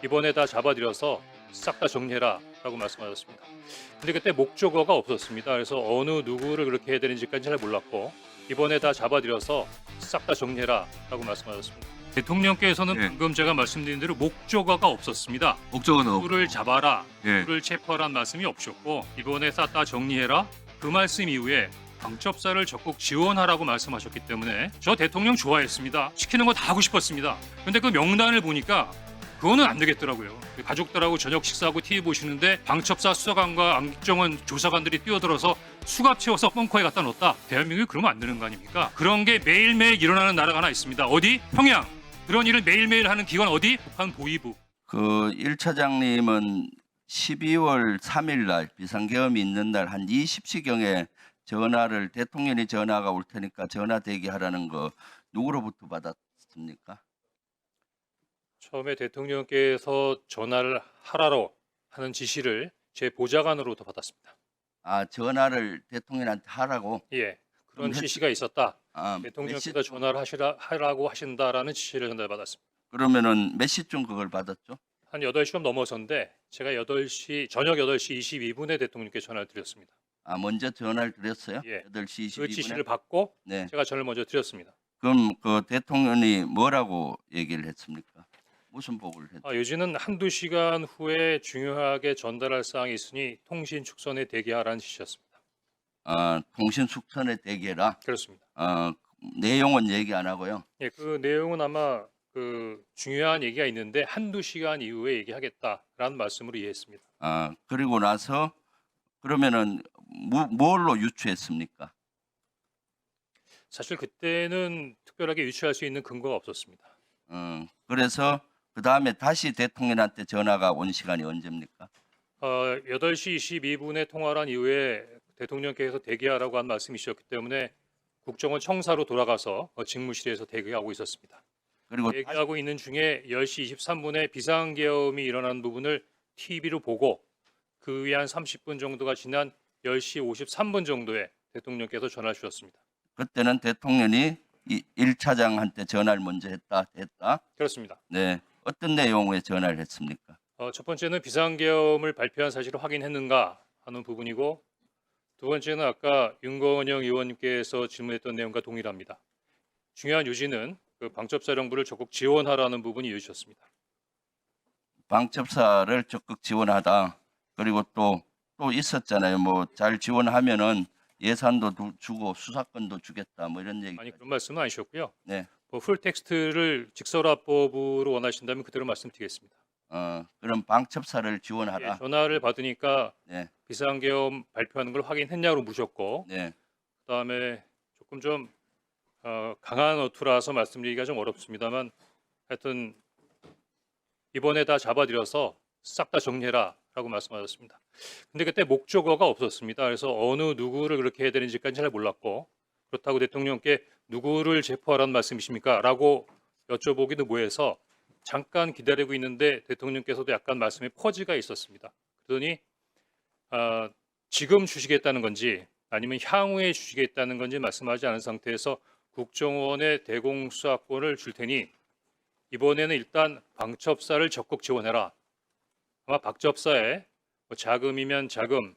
이번에 다 잡아들여서 싹 다 정리해라라고 말씀하셨습니다. 근데 그때 목적어가 없었습니다. 그래서 어느 누구를 그렇게 해야 되는지까지 잘 몰랐고 이번에 다 잡아들여서 싹 다 정리해라라고 말씀하셨습니다. 대통령께서는 예. 방금 제가 말씀드린 대로 목적어가 없었습니다. 목적은 누구를 잡아라, 예. 누구를 체포하라는 말씀이 없었고 이번에 싹 다 정리해라 그 말씀 이후에 방첩사를 적극 지원하라고 말씀하셨기 때문에 저 대통령 좋아했습니다. 시키는 거 다 하고 싶었습니다. 근데 그 명단을 보니까 그거는 안 되겠더라고요. 가족들하고 저녁 식사하고 TV 보시는데 방첩사 수사관과 안정원 조사관들이 뛰어들어서 수갑 채워서 벙커에 갖다 놓았다. 대한민국이 그러면 안 되는 거 아닙니까? 그런 게 매일매일 일어나는 나라가 하나 있습니다. 어디? 평양. 그런 일을 매일매일 하는 기관 어디? 북한 보위부. 그 1차장님은 12월 3일 날 비상계엄이 있는 날 한 20시경에 전화를 대통령이 전화가 올 테니까 전화 대기하라는 거 누구로부터 받았습니까? 처음에 대통령께서 전화를 하라고 하는 지시를 제 보좌관으로부터 받았습니다. 아, 전화를 대통령한테 하라고? 예, 그런 그럼 지시가 있었다. 아, 몇 대통령께서 시- 전화를 하라고 하신다라는 지시를 전달받았습니다. 그러면은 몇 시쯤 그걸 받았죠? 한 8시 좀 넘어서인데 제가 저녁 8시 22분에 대통령께 전화를 드렸습니다. 아, 먼저 전화를 드렸어요? 예. 8시 그 22분에? 지시를 받고 네. 제가 전화를 먼저 드렸습니다. 그럼 그 대통령이 뭐라고 얘기를 했습니까? 무슨 보고를 했죠? 요지는 한두 시간 후에 중요하게 전달할 사항이 있으니 통신 축선에 대기하라는 지시였습니다. 아, 통신 숙선에 대기해라. 그렇습니다. 내용은 얘기 안 하고요. 예, 그 내용은 아마 그 중요한 얘기가 있는데 한두 시간 이후에 얘기하겠다라는 말씀으로 이해했습니다. 아, 그리고 나서 그러면은 뭘로 유추했습니까? 사실 그때는 특별하게 유추할 수 있는 근거가 없었습니다. 그래서 그 다음에 다시 대통령한테 전화가 온 시간이 언제입니까? 8시 22분에 통화를 한 이후에 대통령께서 대기하라고 한 말씀이셨기 때문에 국정원 청사로 돌아가서 직무실에서 대기하고 있었습니다. 그리고 대기하고 있는 중에 10시 23분에 비상계엄이 일어난 부분을 TV로 보고 그 위에 한 30분 정도가 지난 10시 53분 정도에 대통령께서 전화를 주셨습니다. 그때는 대통령이 1차장한테 전화를 먼저 했다. 그렇습니다. 네. 어떤 내용의 전화를 했습니까? 첫 번째는 비상계엄을 발표한 사실을 확인했는가 하는 부분이고 두 번째는 아까 윤건영 의원님께서 질문했던 내용과 동일합니다. 중요한 요지는 그 방첩사령부를 적극 지원하라는 부분이 이어지셨습니다. 방첩사를 적극 지원하다. 그리고 또 있었잖아요. 뭐 잘 지원하면은 예산도 주고 수사권도 주겠다. 뭐 이런 얘기. 아니 그런 말씀은 아니셨고요. 네. 풀 텍스트를 직설화법으로 원하신다면 그대로 말씀드리겠습니다. 그럼 방첩사를 예, 지원하라. 전화를 받으니까 네. 비상계엄 발표하는 걸 확인했냐고 묻었고 네. 그다음에 조금 좀 강한 어투라서 말씀드리기가 좀 어렵습니다만 하여튼 이번에 다 잡아들여서 싹 다 정리해라라고 말씀하셨습니다. 근데 그때 목적어가 없었습니다. 그래서 어느 누구를 그렇게 해야 되는지까지 잘 몰랐고 그렇다고 대통령께 누구를 체포하라는 말씀이십니까? 라고 여쭤보기도 뭐해서 잠깐 기다리고 있는데 대통령께서도 약간 말씀에 퍼지가 있었습니다. 그러더니 지금 주시겠다는 건지 아니면 향후에 주시겠다는 건지 말씀하지 않은 상태에서 국정원의 대공수사권을 줄 테니 이번에는 일단 방첩사를 적극 지원해라. 아마 방첩사에 자금이면 자금,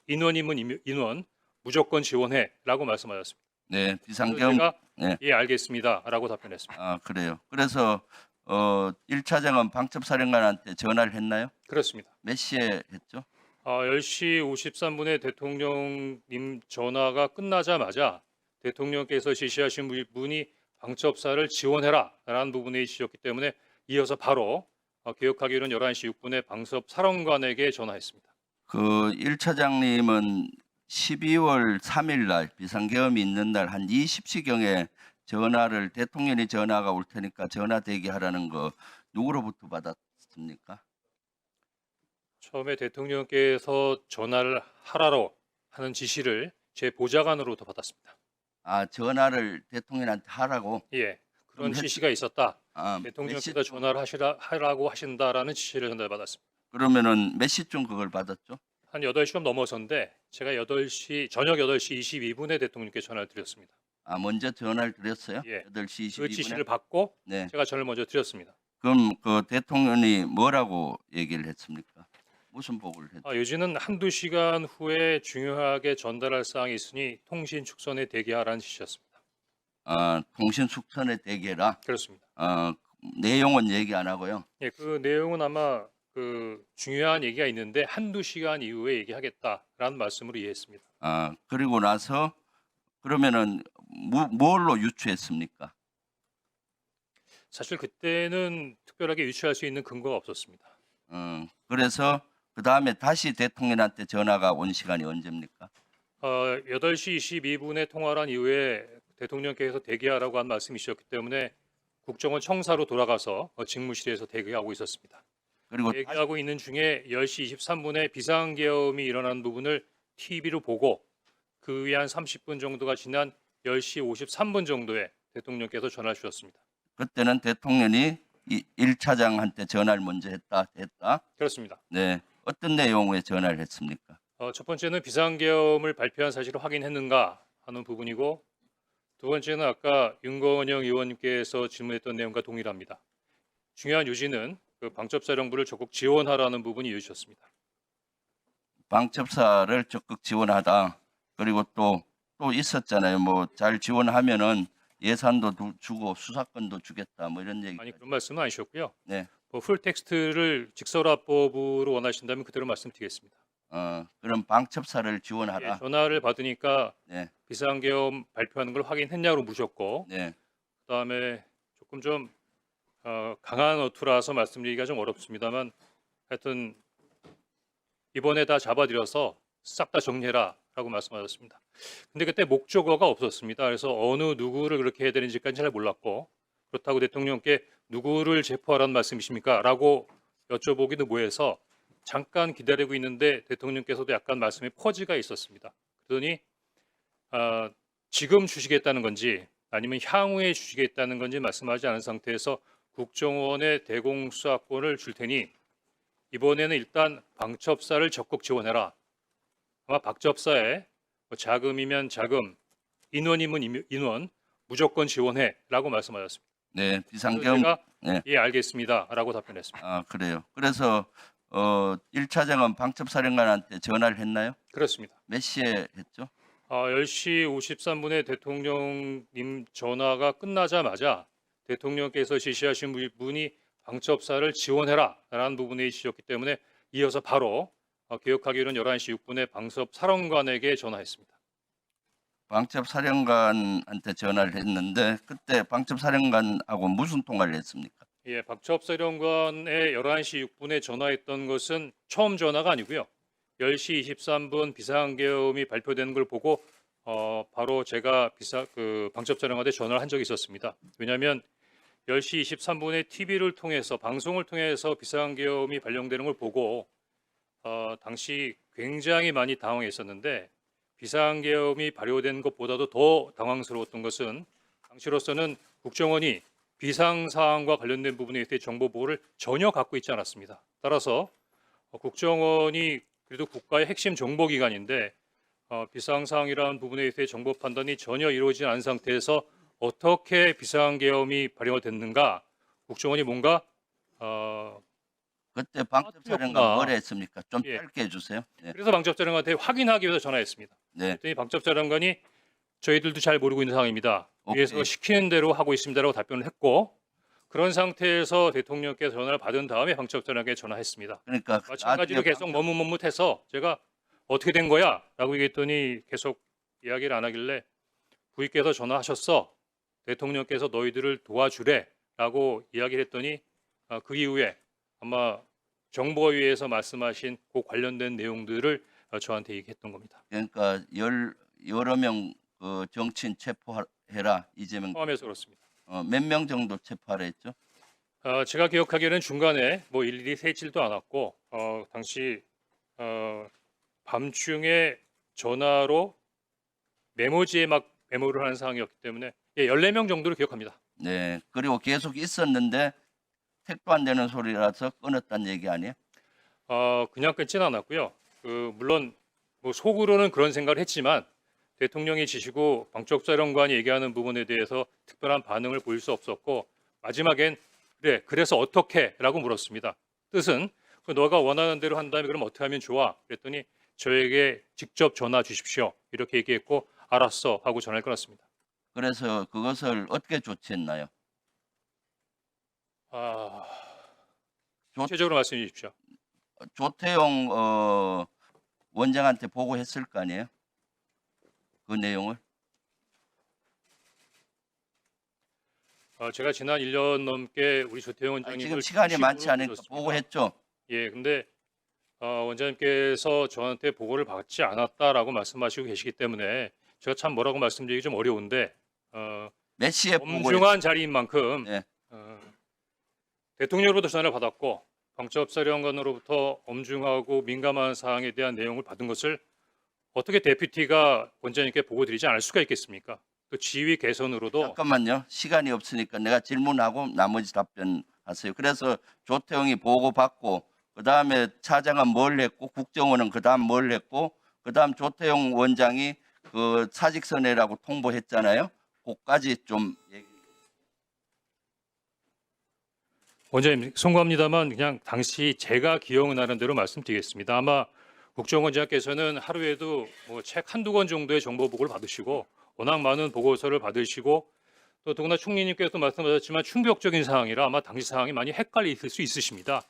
인원이면 인원 무조건 지원해라고 말씀하셨습니다. 네. 그래서 비상계엄. 제가 네. 예 알겠습니다라고 답변했습니다. 아, 그래요. 그래서 1차장은 방첩사령관한테 전화를 했나요? 그렇습니다. 몇 시에 했죠? 10시 53분에 대통령님 전화가 끝나자마자 대통령께서 지시하신 분이 방첩사를 지원해라라는 부분에 지셨기 때문에 이어서 바로 기억하기로는 11시 6분에 방첩사령관에게 전화했습니다. 그 1차장님은 12월 3일 날 비상계엄이 있는 날 한 20시경에 전화를 대통령이 전화가 올 테니까 전화 대기하라는 거 누구로부터 받았습니까? 처음에 대통령께서 전화를 하라고 하는 지시를 제 보좌관으로부터 받았습니다. 아, 전화를 대통령한테 하라고? 예, 그런 그럼 지시가 있었다. 아, 대통령께서 전화를 하라고 하신다라는 지시를 전달받았습니다. 그러면은 몇 시쯤 그걸 받았죠? 한 8시 좀 넘어서인데 제가 저녁 8시 22분에 대통령께 전화를 드렸습니다. 아, 먼저 전화를 드렸어요? 예. 8시 그 지시를 22분에? 받고 네. 제가 전화를 먼저 드렸습니다. 그럼 그 대통령이 뭐라고 얘기를 했습니까? 무슨 보고를 했죠? 요지는 한두 시간 후에 중요하게 전달할 사항이 있으니 통신 축선에 대기하라는 지시였습니다. 통신 숙선에 대기해라. 그렇습니다. 내용은 얘기 안 하고요. 예, 그 내용은 아마 그 중요한 얘기가 있는데 한두 시간 이후에 얘기하겠다라는 말씀으로 이해했습니다. 그리고 나서 그러면은 뭘로 유추했습니까? 사실 그때는 특별하게 유추할 수 있는 근거가 없었습니다. 그래서 그 다음에 다시 대통령한테 전화가 온 시간이 언제입니까? 8시 22분에 통화를 한 이후에 대통령께서 대기하라고 한 말씀이셨기 때문에 국정원 청사로 돌아가서 직무실에서 대기하고 있었습니다. 그리고 대기하고 있는 중에 10시 23분에 비상계엄이 일어난 부분을 TV로 보고 그 후에 한 30분 정도가 지난 10시 53분 정도에 대통령께서 전화 주셨습니다. 그때는 대통령이 1차장한테 전화를 먼저 했다. 그렇습니다. 네. 어떤 내용의 전화를 했습니까? 첫 번째는 비상계엄을 발표한 사실을 확인했는가 하는 부분이고 두 번째는 아까 윤건영 의원님께서 질문했던 내용과 동일합니다. 중요한 요지는 그 방첩사령부를 적극 지원하라는 부분이 이어졌습니다. 방첩사를 적극 지원하다. 그리고 또 있었잖아요. 뭐 잘 지원하면은 예산도 주고 수사권도 주겠다. 뭐 이런 얘기. 아니 그런 말씀은 아니셨고요. 네. 풀 텍스트를 직설화법으로 원하신다면 그대로 말씀드리겠습니다. 그럼 방첩사를 예, 지원하라. 전화를 받으니까 네. 비상계엄 발표하는 걸 확인했냐고 묻었고 네. 그다음에 조금 좀 강한 어투라서 말씀드리기가 좀 어렵습니다만 하여튼 이번에 다 잡아들여서 싹 다 정리해라라고 말씀하셨습니다. 근데 그때 목적어가 없었습니다. 그래서 어느 누구를 그렇게 해야 되는지까지 잘 몰랐고 그렇다고 대통령께 누구를 체포하라는 말씀이십니까? 라고 여쭤보기도 뭐해서 잠깐 기다리고 있는데 대통령께서도 약간 말씀에 퍼지가 있었습니다. 그러더니 지금 주시겠다는 건지 아니면 향후에 주시겠다는 건지 말씀하지 않은 상태에서 국정원의 대공수사권을 줄 테니 이번에는 일단 방첩사를 적극 지원해라. 아마 방첩사에 자금이면 자금, 인원이면 인원 무조건 지원해라고 말씀하셨습니다. 네. 그래서 비상계엄. 제가 네. 예 알겠습니다라고 답변했습니다. 그래요. 그래서 1차장은 방첩사령관한테 전화를 했나요? 그렇습니다. 몇 시에 했죠? 10시 53분에 대통령님 전화가 끝나자마자 대통령께서 지시하신 분이 방첩사를 지원해라라는 부분에 있으셨기 때문에 이어서 바로 기억하기로는 11시 6분에 방첩사령관에게 전화했습니다. 방첩사령관한테 전화를 했는데 그때 방첩사령관하고 무슨 통화를 했습니까? 예, 방첩사령관에 11시 6분에 전화했던 것은 처음 전화가 아니고요. 10시 23분 비상계엄이 발표되는 걸 보고 바로 제가 방첩사령관한테 전화를 한 적이 있었습니다. 왜냐하면 10시 23분에 TV를 통해서 방송을 통해서 비상계엄이 발령되는 걸 보고 당시 굉장히 많이 당황했었는데 비상계엄이 발효된 것보다도 더 당황스러웠던 것은 당시로서는 국정원이 비상사항과 관련된 부분에 대해 정보 보호를 전혀 갖고 있지 않았습니다. 따라서 국정원이 그래도 국가의 핵심 정보기관인데 비상사항이라는 부분에 대해 정보 판단이 전혀 이루어지지 않은 상태에서 어떻게 비상계엄이 발효가 됐는가 국정원이 뭔가 그때 방첩사령관 틀렸구나. 뭐라 했습니까? 좀 예. 짧게 해주세요. 네. 그래서 방첩사령관한테 확인하기 위해서 전화했습니다. 네. 그랬더니 방첩사령관이 저희들도 잘 모르고 있는 상황입니다. 오케이. 위에서 시키는 대로 하고 있습니다라고 답변을 했고 그런 상태에서 대통령께 전화를 받은 다음에 방첩사령관에게 전화했습니다. 그러니까 마찬가지로 나중에 계속 머뭇머뭇해서 제가 어떻게 된 거야? 라고 얘기했더니 계속 이야기를 안 하길래 부위께서 전화하셨어. 대통령께서 너희들을 도와주래 라고 이야기를 했더니 그 이후에 아마 정보위에서 말씀하신 그 관련된 내용들을 저한테 얘기했던 겁니다. 그러니까 여러 명 정치인 체포해라 이재명. 포함해서 그렇습니다. 몇 명 정도 체포하라 했죠? 제가 기억하기에는 중간에 뭐 일일이 세지도 않았고 당시 밤중에 전화로 메모지에 막 메모를 하는 상황이었기 때문에 14명 정도로 기억합니다. 네. 그리고 계속 있었는데 택도 안 되는 소리라서 끊었다는 얘기 아니에요? 그냥 끊지는 않았고요. 물론 뭐 속으로는 그런 생각을 했지만 대통령이 지시고 방첩사령관이 얘기하는 부분에 대해서 특별한 반응을 보일 수 없었고 마지막엔 그래, 그래서 어떻게? 라고 물었습니다. 뜻은 너가 원하는 대로 한다면 그럼 어떻게 하면 좋아? 그랬더니 저에게 직접 전화 주십시오. 이렇게 얘기했고 알았어 하고 전화를 끊었습니다. 그래서 그것을 어떻게 조치했나요? 구체적으로 말씀해 주십시오. 조태용 원장한테 보고했을 거 아니에요? 그 내용을? 제가 지난 1년 넘게 우리 조태용 아니, 원장님을 지금 시간이 수시로 많지 않으니까 모셨습니다. 보고했죠. 예, 근데 원장님께서 저한테 보고를 받지 않았다라고 말씀하시고 계시기 때문에 제가 참 뭐라고 말씀드리기 좀 어려운데 몇 시에 보고했? 엄중한 자리인 만큼 네. 대통령으로부터 전화를 받았고 방첩사령관으로부터 엄중하고 민감한 사항에 대한 내용을 받은 것을 어떻게 데피티가 원장님께 보고드리지 않을 수가 있겠습니까? 또 지휘 개선으로도 잠깐만요. 시간이 없으니까 내가 질문하고 나머지 답변하세요. 그래서 조태용이 보고받고 그다음에 차장은 뭘 했고 국정원은 그다음 뭘 했고 그다음 조태용 원장이 그 사직서내라고 통보했잖아요. 그까지 좀 얘기. 원장님 송구합니다만 그냥 당시 제가 기억나는 대로 말씀드리겠습니다. 아마 국정원장께서는 하루에도 뭐 책 한두 권 정도의 정보 보고를 받으시고 워낙 많은 보고서를 받으시고 또 더구나 총리님께서도 말씀하셨지만 충격적인 사항이라 아마 당시 상황이 많이 헷갈릴 수 있으십니다.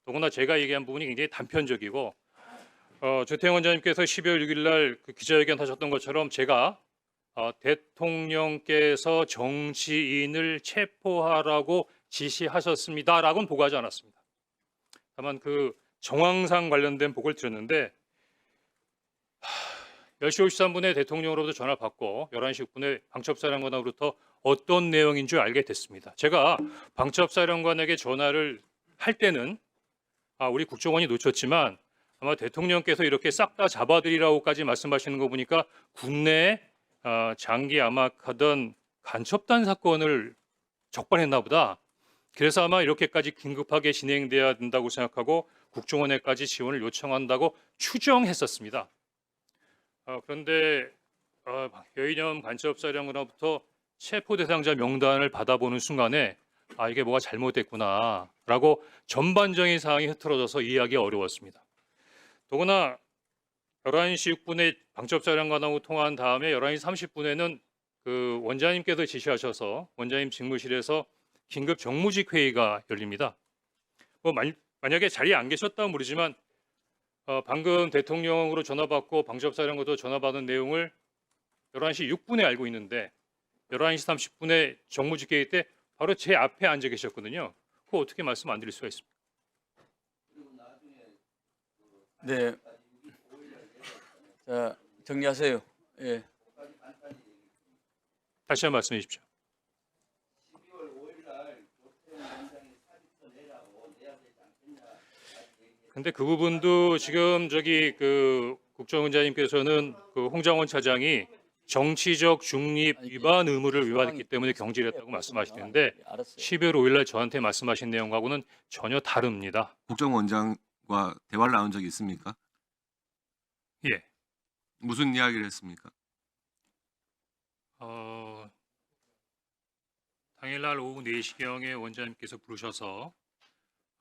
더구나 제가 얘기한 부분이 굉장히 단편적이고 조태용 원장님께서 12월 6일 날그 기자회견 하셨던 것처럼 제가 대통령께서 정치인을 체포하라고 지시하셨습니다라고는 보고하지 않았습니다. 다만 그 정황상 관련된 보고를 드렸는데 10시 53분에 대통령으로부터 전화를 받고 11시 6분에 방첩사령관으로부터 어떤 내용인 줄 알게 됐습니다. 제가 방첩사령관에게 전화를 할 때는 우리 국정원이 놓쳤지만 아마 대통령께서 이렇게 싹 다 잡아드리라고까지 말씀하시는 거 보니까 국내에 장기 암약하던 간첩단 사건을 적발했나 보다. 그래서 아마 이렇게까지 긴급하게 진행돼야 된다고 생각하고 국정원에까지 지원을 요청한다고 추정했었습니다. 그런데 여인영 간첩사령관으로부터 체포 대상자 명단을 받아보는 순간에 이게 뭐가 잘못됐구나라고 전반적인 사항이 흐트러져서 이해하기 어려웠습니다. 더구나 11시 6분에 방첩사령관하고 통화한 다음에 11시 30분에는 그 원장님께서 지시하셔서 원장님 직무실에서 긴급 정무직 회의가 열립니다. 만약에 자리에 안 계셨다면 모르지만 방금 대통령으로 전화받고 방첩사령관으로 전화받은 내용을 11시 6분에 알고 있는데 11시 30분에 정무직 회의 때 바로 제 앞에 앉아 계셨거든요. 그거 어떻게 말씀 안 드릴 수가 있습니까? 네. 자, 정리하세요. 예. 다시 한번 말씀해 주십시오. 12월 5일 날 조태용 원장이 사직서 내라고 내야 되지 않겠냐. 근데 그 부분도 지금 저기 그 국정원장님께서는 그 홍장원 차장이 정치적 중립 위반 의무를 위반했기 때문에 경질했다고 말씀하시는데 알았어요. 12월 5일 날 저한테 말씀하신 내용하고는 전혀 다릅니다. 국정원장과 대화를 나눈 적이 있습니까? 예. 무슨 이야기를 했습니까? 당일날 오후 4시경에 원장님께서 부르셔서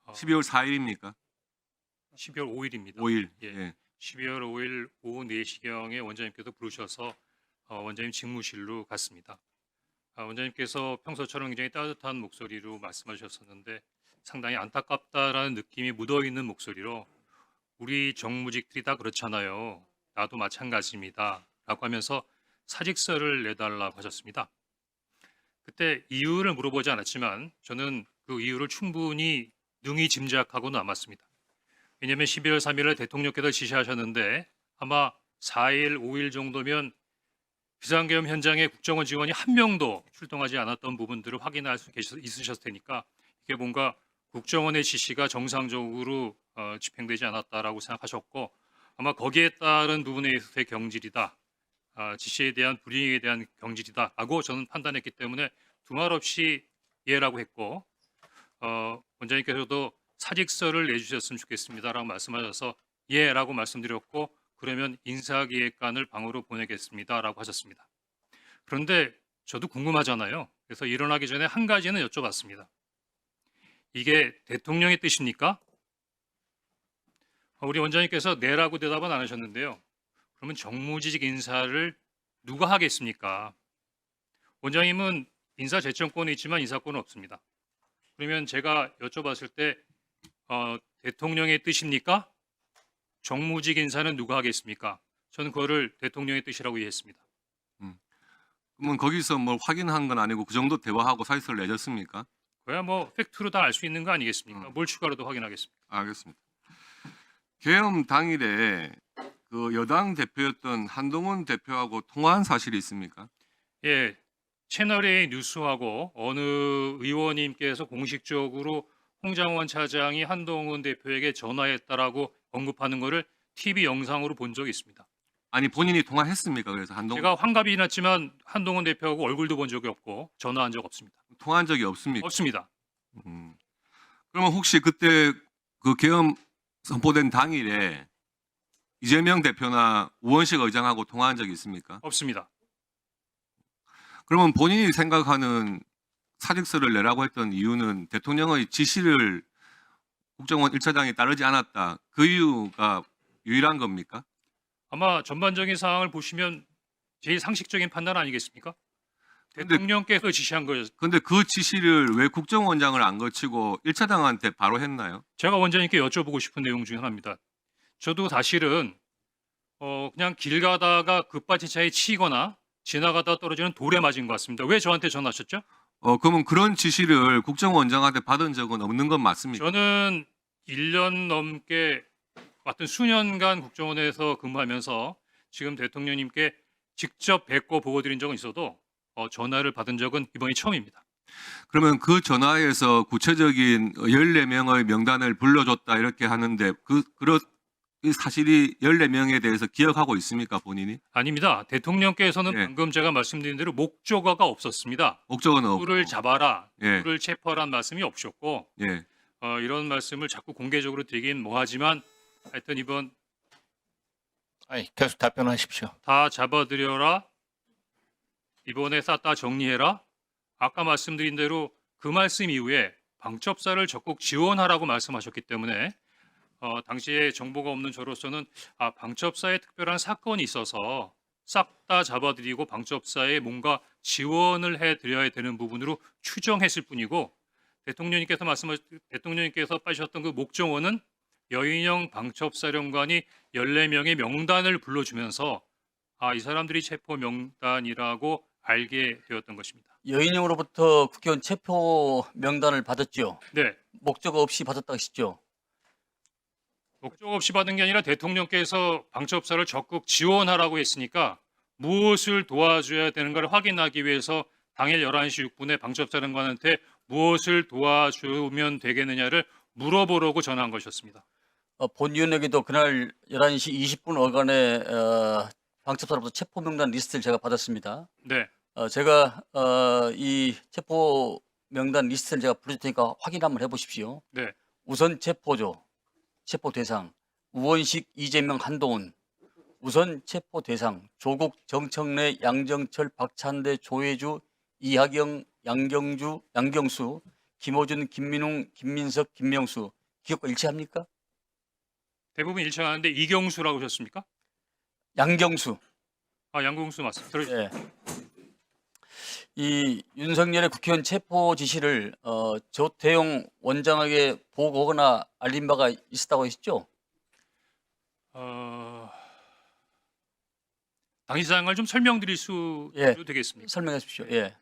12월 4일입니까? 12월 5일입니다. 5일. 예. 예. 12월 5일 오후 4시경에 원장님께서 부르셔서 원장님 직무실로 갔습니다. 원장님께서 평소처럼 굉장히 따뜻한 목소리로 말씀하셨었는데 상당히 안타깝다라는 느낌이 묻어있는 목소리로 우리 정무직들이 다 그렇잖아요. 나도 마찬가지입니다. 라고 하면서 사직서를 내달라고 하셨습니다. 그때 이유를 물어보지 않았지만 저는 그 이유를 충분히 능히 짐작하고 남았습니다. 왜냐하면 12월 3일에 대통령께서 지시하셨는데 아마 4일, 5일 정도면 비상계엄 현장에 국정원 직원이 한 명도 출동하지 않았던 부분들을 확인할 수 있으셨을 테니까 이게 뭔가 국정원의 지시가 정상적으로 집행되지 않았다라고 생각하셨고 아마 거기에 따른 부분에 있어서의 경질이다. 지시에 대한 불이행에 대한 경질이다라고 저는 판단했기 때문에 두말 없이 예라고 했고 원장님께서도 사직서를 내주셨으면 좋겠습니다라고 말씀하셔서 예라고 말씀드렸고 그러면 인사기획관을 방으로 보내겠습니다라고 하셨습니다. 그런데 저도 궁금하잖아요. 그래서 일어나기 전에 한 가지는 여쭤봤습니다. 이게 대통령의 뜻입니까? 우리 원장님께서 네라고 대답은 안 하셨는데요. 그러면 정무직 인사를 누가 하겠습니까? 원장님은 인사 제청권이 있지만 인사권은 없습니다. 그러면 제가 여쭤봤을 때 대통령의 뜻입니까? 정무직 인사는 누가 하겠습니까? 저는 그거를 대통령의 뜻이라고 이해했습니다. 그러면 거기서 뭘 확인한 건 아니고 그 정도 대화하고 사실서를 내줬습니까? 그야 뭐 팩트로 다 알 수 있는 거 아니겠습니까? 뭘 추가로도 확인하겠습니까? 알겠습니다. 계엄 당일에 그 여당 대표였던 한동훈 대표하고 통화한 사실이 있습니까? 예, 채널A 뉴스하고 어느 의원님께서 공식적으로 홍장원 차장이 한동훈 대표에게 전화했다라고 언급하는 것을 TV 영상으로 본 적이 있습니다. 아니 본인이 통화했습니까? 그래서 한동훈 제가 환갑이 났지만 한동훈 대표하고 얼굴도 본 적이 없고 전화한 적 없습니다. 통화한 적이 없습니까? 없습니다. 그러면 혹시 그때 그 계엄 선포된 당일에 이재명 대표나 우원식 의장하고 통화한 적이 있습니까? 없습니다. 그러면 본인이 생각하는 사직서를 내라고 했던 이유는 대통령의 지시를 국정원 1차장이 따르지 않았다. 그 이유가 유일한 겁니까? 아마 전반적인 상황을 보시면 제일 상식적인 판단 아니겠습니까? 근데- 대통령께서 지시한 거였. 근데 그 지시를 왜 국정원장을 안 거치고 1차장한테 바로 했나요? 제가 원장님께 여쭤보고 싶은 내용 중에 하나입니다. 저도 사실은 그냥 길 가다가 급발진차에 치이거나 지나가다 떨어지는 돌에 맞은 것 같습니다. 왜 저한테 전화하셨죠? 그러면 그런 지시를 국정원장한테 받은 적은 없는 건 맞습니까? 저는 1년 넘게 같은 수년간 국정원에서 근무하면서 지금 대통령님께 직접 뵙고 보고 드린 적은 있어도 전화를 받은 적은 이번이 처음입니다. 그러면 그 전화에서 구체적인 14명의 명단을 불러줬다 이렇게 하는데 이 사실이 14명에 대해서 기억하고 있습니까, 본인이? 아닙니다. 대통령께서는 예. 방금 제가 말씀드린 대로 목적어가 없었습니다. 목적은 없고. 누구를 잡아라, 예. 누구를 체포하라는 말씀이 없었고 예. 이런 말씀을 자꾸 공개적으로 드리긴 뭐하지만 하여튼 이번 아니, 계속 답변하십시오. 다 잡아들여라, 이번에 쌌다 정리해라. 아까 말씀드린 대로 그 말씀 이후에 방첩사를 적극 지원하라고 말씀하셨기 때문에 당시에 정보가 없는 저로서는 방첩사에 특별한 사건이 있어서 싹 다 잡아들이고 방첩사에 뭔가 지원을 해드려야 되는 부분으로 추정했을 뿐이고 대통령님께서 빠지셨던 그 목정원은 여인영 방첩사령관이 14명의 명단을 불러주면서 이 사람들이 체포 명단이라고 알게 되었던 것입니다. 여인영으로부터 국회의원 체포 명단을 받았죠. 네, 목적어 없이 받았다 하시죠. 목적 없이 받은 게 아니라 대통령께서 방첩사를 적극 지원하라고 했으니까 무엇을 도와줘야 되는가를 확인하기 위해서 당일 11시 6분에 방첩사령관한테 무엇을 도와주면 되겠느냐를 물어보려고 전화한 것이었습니다. 본 위원에게도 그날 11시 20분 어간에 방첩사로부터 체포 명단 리스트를 제가 받았습니다. 네, 제가 이 체포 명단 리스트를 제가 부를 테니까 확인 한번 해보십시오. 네, 우선 체포조, 체포 대상, 우원식, 이재명, 한동훈. 우선 체포 대상, 조국, 정청래, 양정철, 박찬대, 조혜주, 이하경, 양경수, 김호준, 김민웅, 김민석, 김명수. 기억과 일치합니까? 대부분 일치하는데 이경수라고 하셨습니까? 양경수. 양경수 맞습니다. 예. 이 윤석열의 국회의원 체포 지시를 조태용 원장에게 보고하거나 알린 바가 있었다고 하셨죠? 당시 상황을 좀 설명드릴 수 예. 되겠습니까? 설명해 주십시오. 예.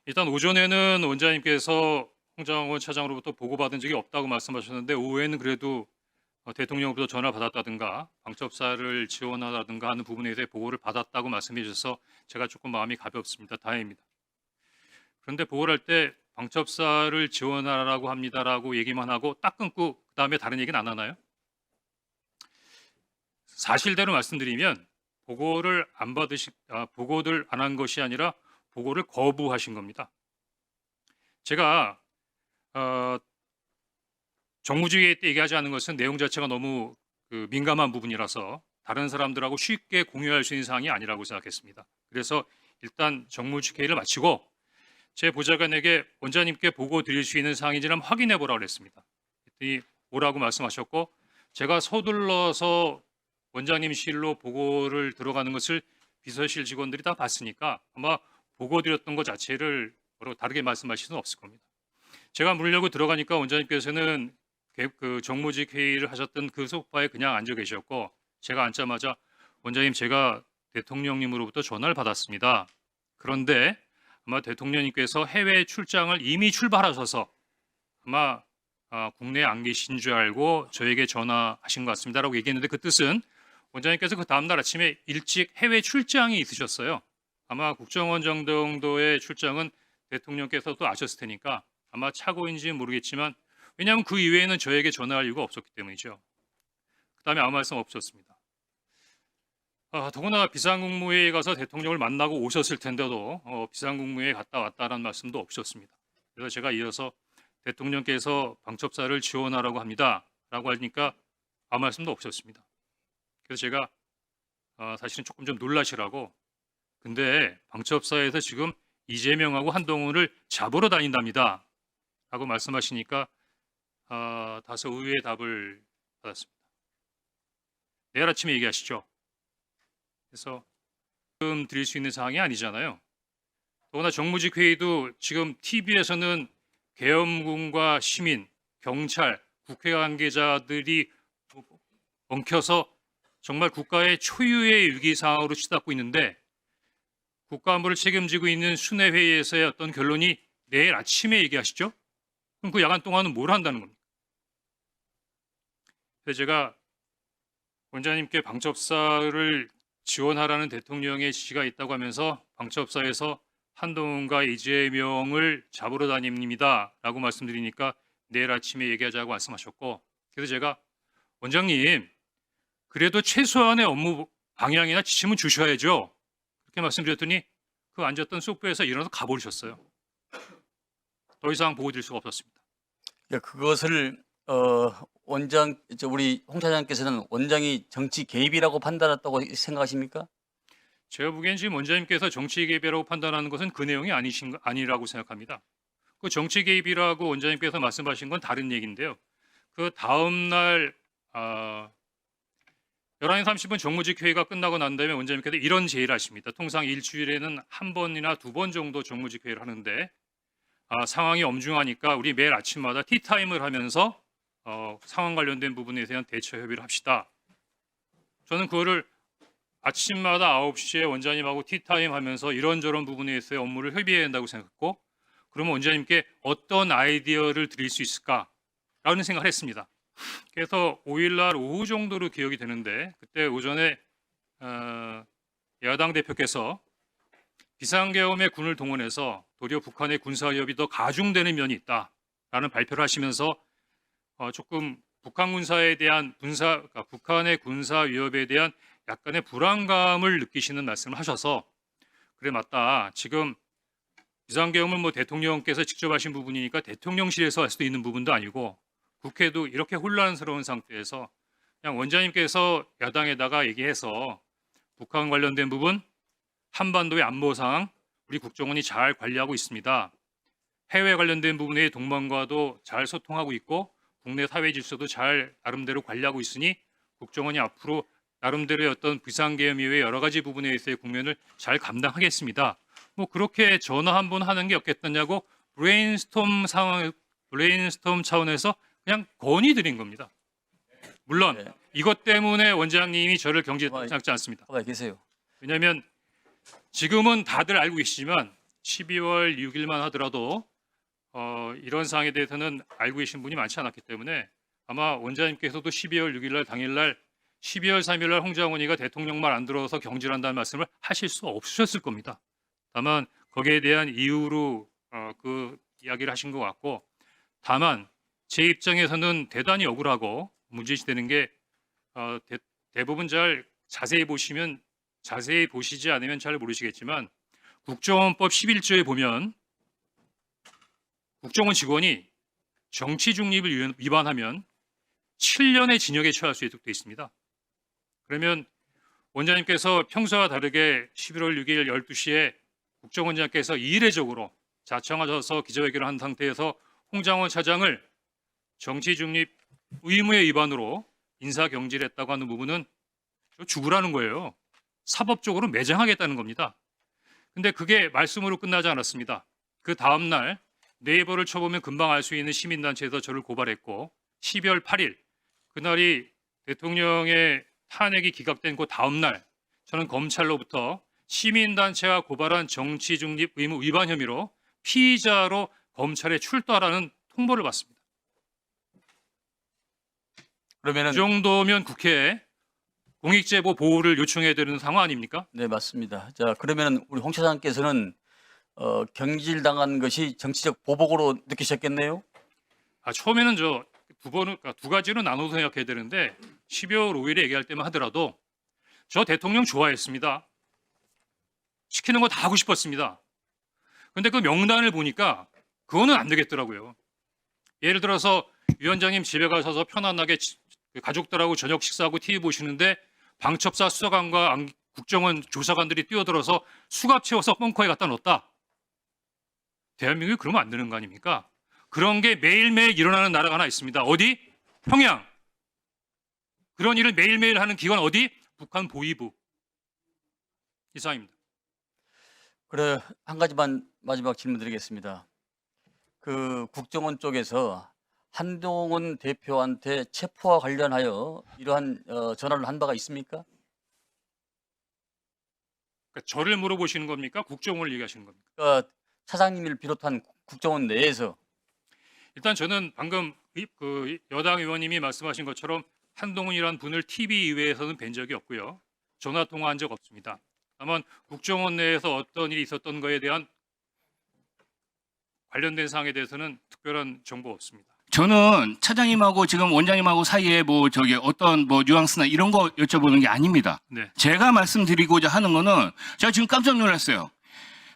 일단 오전에는 원장님께서 홍장원 차장으로부터 보고받은 적이 없다고 말씀하셨는데 오후에는 그래도 대통령으로부터 전화를 받았다든가 방첩사를 지원하다든가 하는 부분에 대해 보고를 받았다고 말씀해 주셔서 제가 조금 마음이 가볍습니다. 다행입니다. 그런데 보고를 할 때 방첩사를 지원하라고 합니다라고 얘기만 하고 딱 끊고 그다음에 다른 얘기는 안 하나요? 사실대로 말씀드리면 보고를 보고를 안 한 것이 아니라 보고를 거부하신 겁니다. 제가 정무주의회 때 얘기하지 않은 것은 내용 자체가 너무 민감한 부분이라서 다른 사람들하고 쉽게 공유할 수 있는 사항이 아니라고 생각했습니다. 그래서 일단 정무주의회를 마치고 제 보좌관에게 원장님께 보고 드릴 수 있는 사항인지 한번 확인해 보라고 그랬습니다. 그랬더니 오라고 말씀하셨고 제가 서둘러서 원장님실로 보고를 들어가는 것을 비서실 직원들이 다 봤으니까 아마 보고 드렸던 것 자체를 뭐라고 다르게 말씀하실 수는 없을 겁니다. 제가 물려고 들어가니까 원장님께서는 그 정무직 회의를 하셨던 그 소파에 그냥 앉아 계셨고 제가 앉자마자 원장님 제가 대통령님으로부터 전화를 받았습니다. 그런데 아마 대통령님께서 해외 출장을 이미 출발하셔서 아마 국내에 안 계신 줄 알고 저에게 전화하신 것 같습니다라고 얘기했는데 그 뜻은 원장님께서 그 다음날 아침에 일찍 해외 출장이 있으셨어요. 아마 국정원장 정도의 출장은 대통령께서도 아셨을 테니까 아마 착오인지는 모르겠지만 왜냐하면 그 이외에는 저에게 전화할 이유가 없었기 때문이죠. 그 다음에 아무 말씀 없었습니다. 더구나 비상국무회의에 가서 대통령을 만나고 오셨을 텐데도 비상국무회의에 갔다 왔다라는 말씀도 없으셨습니다. 그래서 제가 이어서 대통령께서 방첩사를 지원하라고 합니다. 라고 하니까 아무 말씀도 없었습니다. 그래서 제가 사실은 조금 좀 놀라시라고 근데 방첩사에서 지금 이재명하고 한동훈을 잡으러 다닌답니다. 라고 말씀하시니까 다소 의외의 답을 받았습니다. 내일 아침에 얘기하시죠. 그래서 지금 드릴 수 있는 사항이 아니잖아요. 더구나 정무직 회의도 지금 TV에서는 계엄군과 시민, 경찰, 국회 관계자들이 엉켜서 정말 국가의 초유의 위기 상황으로 치닫고 있는데 국가안보를 책임지고 있는 순회 회의에서의 어떤 결론이 내일 아침에 얘기하시죠? 그럼 그 야간 동안은 뭘 한다는 겁니까? 그래서 제가 원장님께 방첩사를 지원하라는 대통령의 지시가 있다고 하면서 방첩사에서 한동훈과 이재명을 잡으러 다닙니다 라고 말씀드리니까 내일 아침에 얘기하자고 말씀하셨고 그래서 제가 원장님 그래도 최소한의 업무 방향이나 지침은 주셔야죠 그렇게 말씀드렸더니 그 앉았던 소파에서 일어나서 가버리셨어요. 더 이상 보고 드릴 수가 없었습니다. 그것을 우리 홍 차장께서는 원장이 정치 개입이라고 판단했다고 생각하십니까? 제가 보기엔 지금 원장님께서 정치 개입이라고 판단하는 것은 그 내용이 아니라고 생각합니다. 그 정치 개입이라고 원장님께서 말씀하신 건 다른 얘기인데요. 그 다음 날 11시 30분 정무직 회의가 끝나고 난 다음에 원장님께서 이런 제의를 하십니다. 통상 일주일에는 한 번이나 두 번 정도 정무직 회의를 하는데 상황이 엄중하니까 우리 매일 아침마다 티타임을 하면서 상황 관련된 부분에 대한 대처 협의를 합시다. 저는 그거를 아침마다 9시에 원장님하고 티타임 하면서 이런저런 부분에 있어서 업무를 협의해야 한다고 생각했고 그러면 원장님께 어떤 아이디어를 드릴 수 있을까라는 생각을 했습니다. 그래서 5일날 오후 정도로 기억이 되는데 그때 오전에 야당 대표께서 비상계엄에 군을 동원해서 도리어 북한의 군사위협이 더 가중되는 면이 있다라는 발표를 하시면서 조금 북한 군사에 대한 북한의 군사 위협에 대한 약간의 불안감을 느끼시는 말씀을 하셔서 그래 맞다. 지금 비상계엄은 뭐 대통령께서 직접 하신 부분이니까 대통령실에서 할 수도 있는 부분도 아니고 국회도 이렇게 혼란스러운 상태에서 그냥 원장님께서 야당에다가 얘기해서 북한 관련된 부분 한반도의 안보 상황 우리 국정원이 잘 관리하고 있습니다. 해외 관련된 부분의 동맹과도 잘 소통하고 있고 국내 사회 질서도 잘 나름대로 관리하고 있으니 국정원이 앞으로 나름대로의 어떤 비상계엄 이외의 여러 가지 부분에 있어서의 국면을 잘 감당하겠습니다. 뭐 그렇게 전화 한 번 하는 게 없겠느냐고 브레인스톰 차원에서 그냥 건의드린 겁니다. 물론 네. 이것 때문에 원장님이 저를 경질했다고 생각지 않습니다. 가만히 계세요. 왜냐하면 지금은 다들 알고 계시지만 12월 6일만 하더라도 이런 사항에 대해서는 알고 계신 분이 많지 않았기 때문에 아마 원장님께서도 12월 6일날 당일날 12월 3일날 홍장원이가 대통령 말 안 들어서 경질한다는 말씀을 하실 수 없으셨을 겁니다. 다만 거기에 대한 이유로 그 이야기를 하신 것 같고 다만 제 입장에서는 대단히 억울하고 문제시되는 게 대부분 잘 자세히 보시지 않으면 잘 모르시겠지만 국정원법 11조에 보면 국정원 직원이 정치 중립을 위반하면 7년의 징역에 처할 수 있도록 되어 있습니다. 그러면 원장님께서 평소와 다르게 11월 6일 12시에 국정원장께서 이례적으로 자청하셔서 기자회견을 한 상태에서 홍장원 차장을 정치 중립 의무의 위반으로 인사 경질했다고 하는 부분은 죽으라는 거예요. 사법적으로 매장하겠다는 겁니다. 근데 그게 말씀으로 끝나지 않았습니다. 그 다음 날 네이버를 쳐보면 금방 알 수 있는 시민단체에서 저를 고발했고 12월 8일 그날이 대통령의 탄핵이 기각된 그 다음 날 저는 검찰로부터 시민단체가 고발한 정치중립 의무 위반 혐의로 피의자로 검찰에 출두하라는 통보를 받습니다. 그러면은 그 정도면 국회에 공익제보 보호를 요청해야 되는 상황 아닙니까? 네, 맞습니다. 자, 그러면은 우리 홍 차장께서는 경질당한 것이 정치적 보복으로 느끼셨겠네요. 처음에는 두 가지로 나눠서 생각해야 되는데 12월 5일에 얘기할 때만 하더라도 저 대통령 좋아했습니다. 시키는 거 다 하고 싶었습니다. 근데 그 명단을 보니까 그거는 안 되겠더라고요. 예를 들어서 위원장님 집에 가셔서 편안하게 가족들하고 저녁 식사하고 TV 보시는데 방첩사 수사관과 국정원 조사관들이 뛰어들어서 수갑 채워서 벙커에 갖다 넣었다. 대한민국이 그러면 안 되는 거 아닙니까? 그런 게 매일매일 일어나는 나라가 하나 있습니다. 어디? 평양. 그런 일을 매일매일 하는 기관 어디? 북한 보위부. 이상입니다. 그래, 한 가지만 마지막 질문 드리겠습니다. 그 국정원 쪽에서 한동훈 대표한테 체포와 관련하여 이러한 전화를 한 바가 있습니까? 그러니까 저를 물어보시는 겁니까? 국정원을 얘기하시는 겁니까? 차장님을 비롯한 국정원 내에서 일단 저는 방금 그 여당 의원님이 말씀하신 것처럼 한동훈이라는 분을 TV 이외에서는 뵌 적이 없고요. 전화 통화한 적 없습니다. 다만 국정원 내에서 어떤 일이 있었던 거에 대한 관련된 사항에 대해서는 특별한 정보 없습니다. 저는 차장님하고 지금 원장님하고 사이에 어떤 뉘앙스나 이런 거 여쭤보는 게 아닙니다. 네. 제가 말씀드리고자 하는 거는 제가 지금 깜짝 놀랐어요.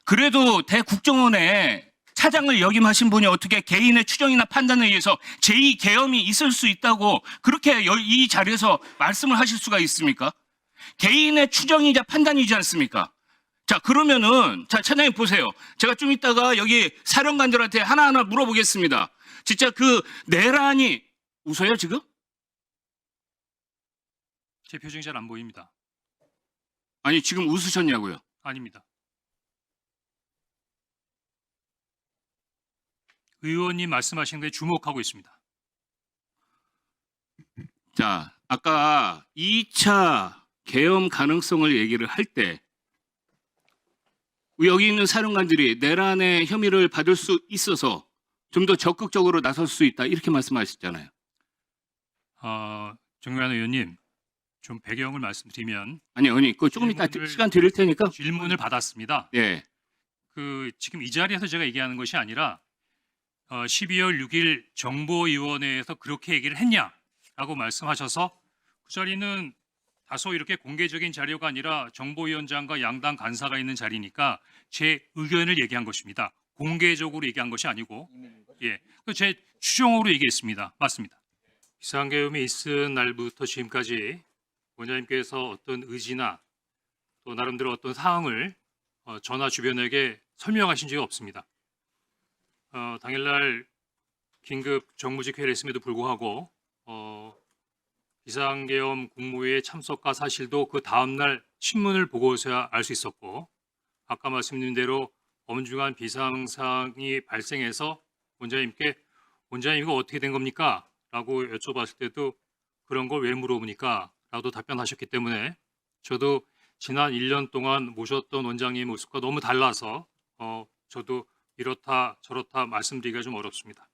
그래도 대국정원에 차장을 역임하신 분이 어떻게 개인의 추정이나 판단에 의해서 제2 계엄이 있을 수 있다고 그렇게 이 자리에서 말씀을 하실 수가 있습니까? 개인의 추정이자 판단이지 않습니까? 자, 그러면은, 차장님 보세요. 제가 좀 이따가 여기 사령관들한테 하나하나 물어보겠습니다. 진짜 그 내란이, 웃어요, 지금? 제 표정이 잘 안 보입니다. 아니, 지금 웃으셨냐고요? 아닙니다. 의원님 말씀하신 거에 주목하고 있습니다. 자, 아까 2차 계엄 가능성을 얘기를 할 때, 여기 있는 사령관들이 내란의 혐의를 받을 수 있어서 좀 더 적극적으로 나설 수 있다 이렇게 말씀하셨잖아요. 정의원 의원님, 좀 배경을 말씀드리면 아니, 그 조금 이따 질문을- 시간 드릴 테니까. 질문을 받았습니다. 예. 지금 이 자리에서 제가 얘기하는 것이 아니라 12월 6일 정보위원회에서 그렇게 얘기를 했냐라고 말씀하셔서 그 자리는 다소 이렇게 공개적인 자료가 아니라 정보위원장과 양당 간사가 있는 자리니까 제 의견을 얘기한 것입니다. 공개적으로 얘기한 것이 아니고 제 추정으로 얘기했습니다. 맞습니다. 비상계엄이 있은 날부터 지금까지 원장님께서 어떤 의지나 또 나름대로 어떤 사항을 전하 주변에게 설명하신 적이 없습니다. 당일날 긴급 정무직 회의를 했음에도 불구하고 비상계엄 국무회의에 참석과 사실도 그 다음날 신문을 보고서야 알 수 있었고 아까 말씀드린 대로 엄중한 비상상이 발생해서 원장님께 원장님 이거 어떻게 된 겁니까? 라고 여쭤봤을 때도 그런 걸 왜 물어보니까? 라고 답변하셨기 때문에 저도 지난 1년 동안 모셨던 원장님의 모습과 너무 달라서 저도 이렇다 저렇다 말씀드리기가 좀 어렵습니다.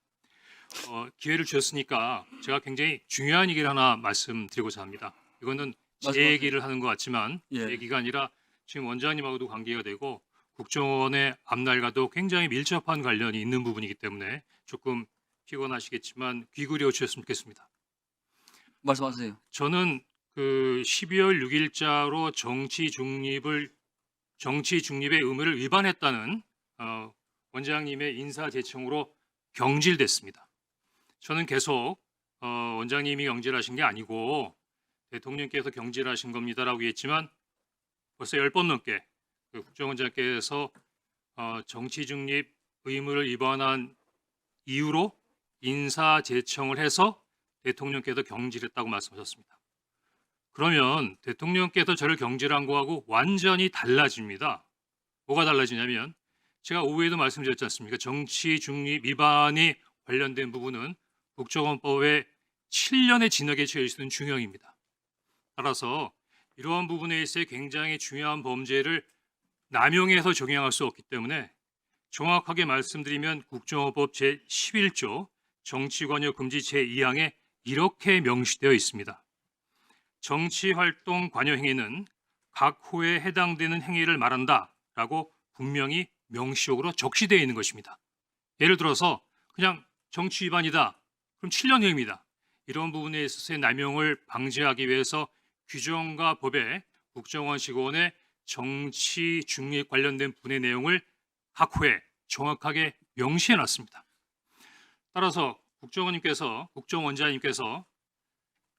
기회를 주셨으니까 제가 굉장히 중요한 얘기를 하나 말씀드리고자 합니다. 이거는 제 말씀하세요. 얘기를 하는 것 같지만 예. 제 얘기가 아니라 지금 원장님하고도 관계가 되고 국정원의 앞날과도 굉장히 밀접한 관련이 있는 부분이기 때문에 조금 피곤하시겠지만 귀 기울여 주셨으면 좋겠습니다. 말씀하세요. 저는 그 12월 6일자로 정치 중립의 의무를 위반했다는 원장님의 인사 제청으로 경질됐습니다. 저는 계속 원장님이 경질하신 게 아니고 대통령께서 경질하신 겁니다라고 했지만 벌써 10번 넘게 그 국정원장께서 정치 중립 의무를 위반한 이유로 인사제청을 해서 대통령께서 경질했다고 말씀하셨습니다. 그러면 대통령께서 저를 경질한 거하고 완전히 달라집니다. 뭐가 달라지냐면 제가 오후에도 말씀드렸지 않습니까? 정치 중립 위반이 관련된 부분은 국정원법에 7년의 징역에 처해질 수 있는 중형입니다. 따라서 이러한 부분에 있어 굉장히 중요한 범죄를 남용해서 적용할 수 없기 때문에 정확하게 말씀드리면 국정원법 제11조 정치관여 금지 제2항에 이렇게 명시되어 있습니다. 정치활동 관여 행위는 각 호에 해당되는 행위를 말한다라고 분명히 명시적으로 적시되어 있는 것입니다. 예를 들어서 그냥 정치 위반이다. 그럼 7년형입니다. 이런 부분에 있어서의 남용을 방지하기 위해서 규정과 법에 국정원 직원의 정치 중립 관련된 분의 내용을 각 호에 정확하게 명시해 놨습니다. 따라서 국정원장님께서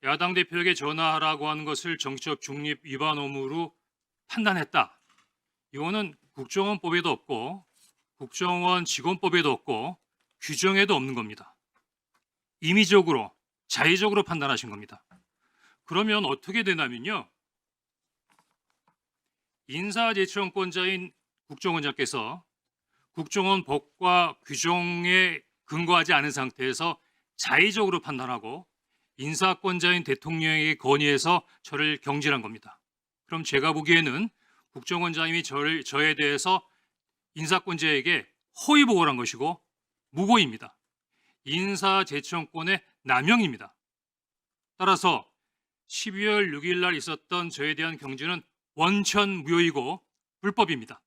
야당 대표에게 전화하라고 하는 것을 정치적 중립 위반 의무로 판단했다. 이거는 국정원법에도 없고 국정원 직원법에도 없고 규정에도 없는 겁니다. 임의적으로 자의적으로 판단하신 겁니다. 그러면 어떻게 되냐면요. 인사제청권자인 국정원장께서 국정원 법과 규정에 근거하지 않은 상태에서 자의적으로 판단하고 인사권자인 대통령에게 건의해서 저를 경질한 겁니다. 그럼 제가 보기에는 국정원장님이 저에 대해서 인사권자에게 허위 보고를 한 것이고 무고입니다. 인사제청권의 남용입니다. 따라서 12월 6일 날 있었던 저에 대한 경질은 원천 무효이고 불법입니다.